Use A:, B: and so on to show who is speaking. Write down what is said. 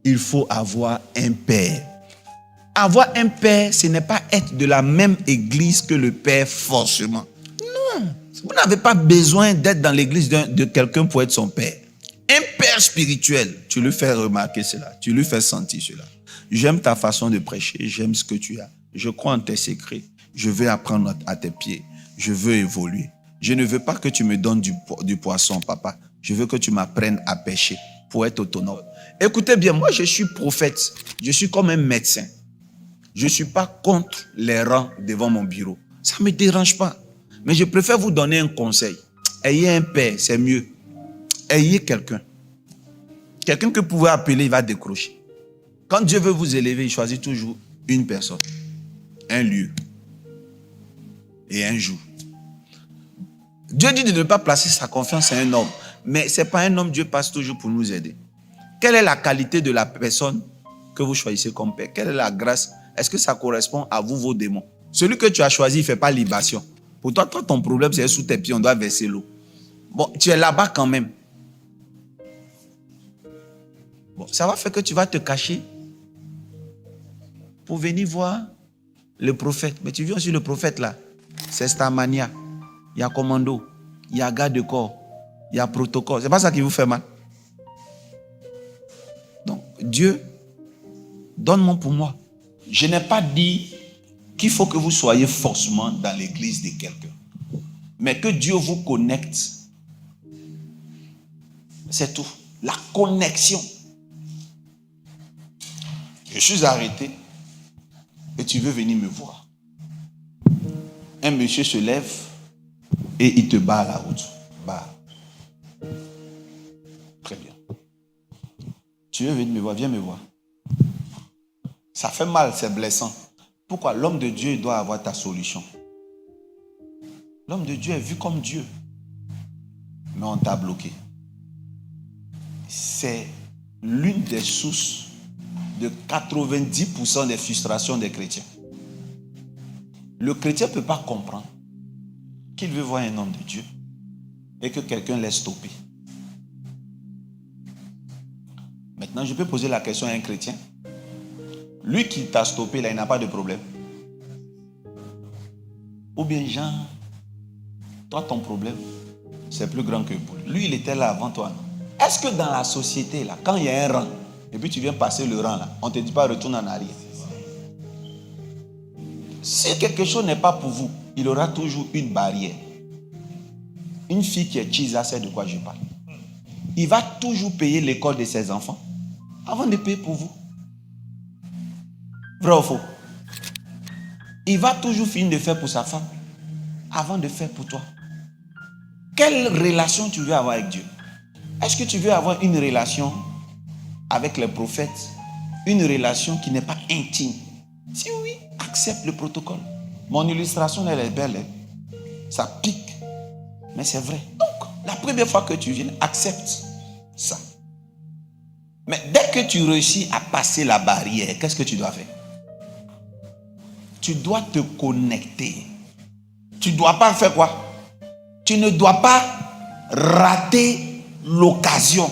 A: il faut avoir un père. Avoir un père, ce n'est pas être de la même église que le père forcément. Non, vous n'avez pas besoin d'être dans l'église de quelqu'un pour être son père. Un père spirituel, tu lui fais remarquer cela, tu lui fais sentir cela. J'aime ta façon de prêcher, j'aime ce que tu as. Je crois en tes secrets. Je veux apprendre à tes pieds. Je veux évoluer. Je ne veux pas que tu me donnes du poisson, papa. Je veux que tu m'apprennes à pêcher pour être autonome. Écoutez bien, moi je suis prophète. Je suis comme un médecin. Je ne suis pas contre les rangs devant mon bureau. Ça ne me dérange pas. Mais je préfère vous donner un conseil. Ayez un père, c'est mieux. Ayez quelqu'un. Quelqu'un que vous pouvez appeler, il va décrocher. Quand Dieu veut vous élever, il choisit toujours une personne, un lieu et un jour. Dieu dit de ne pas placer sa confiance en un homme. Mais ce n'est pas un homme, Dieu passe toujours pour nous aider. Quelle est la qualité de la personne que vous choisissez comme père? Quelle est la grâce? Est-ce que ça correspond à vous, vos démons? Celui que tu as choisi, il ne fait pas libation. Pour toi, ton problème, c'est sous tes pieds, on doit verser l'eau. Bon, tu es là-bas quand même. Bon, ça va faire que tu vas te cacher pour venir voir le prophète. Mais tu viens aussi le prophète là. C'est Starmania. Il y a commando. Il y a garde de corps. Il y a protocole. C'est pas ça qui vous fait mal. Donc, Dieu, donne-moi pour moi. Je n'ai pas dit qu'il faut que vous soyez forcément dans l'église de quelqu'un. Mais que Dieu vous connecte. C'est tout. La connexion. Je suis arrêté et tu veux venir me voir. Un monsieur se lève et il te bat à la route. Bah. Très bien. Tu veux venir me voir, viens me voir. Ça fait mal, c'est blessant. Pourquoi? L'homme de Dieu doit avoir ta solution. L'homme de Dieu est vu comme Dieu. Mais on t'a bloqué. C'est l'une des sources de 90% des frustrations des chrétiens. Le chrétien ne peut pas comprendre qu'il veut voir un homme de Dieu et que quelqu'un l'ait stoppé. Maintenant, je peux poser la question à un chrétien. Lui qui t'a stoppé, là, il n'a pas de problème. Ou bien, Jean, toi, ton problème, c'est plus grand que pour lui. Lui, il était là avant toi. Est-ce que dans la société, là, quand il y a un rang, et puis tu viens passer le rang, là, on ne te dit pas retourne en arrière. Si quelque chose n'est pas pour vous, il aura toujours une barrière. Une fille qui est cheesa, c'est de quoi je parle. Il va toujours payer l'école de ses enfants avant de payer pour vous. Vrai ou faux? Il va toujours finir de faire pour sa femme avant de faire pour toi. Quelle relation tu veux avoir avec Dieu? Est-ce que tu veux avoir une relation avec les prophètes? Une relation qui n'est pas intime? Si oui, accepte le protocole. Mon illustration, elle est belle. Hein? Ça pique. Mais c'est vrai. Donc, la première fois que tu viens, accepte ça. Mais dès que tu réussis à passer la barrière, qu'est-ce que tu dois faire? Tu dois te connecter. Tu ne dois pas faire quoi? Tu ne dois pas rater l'occasion.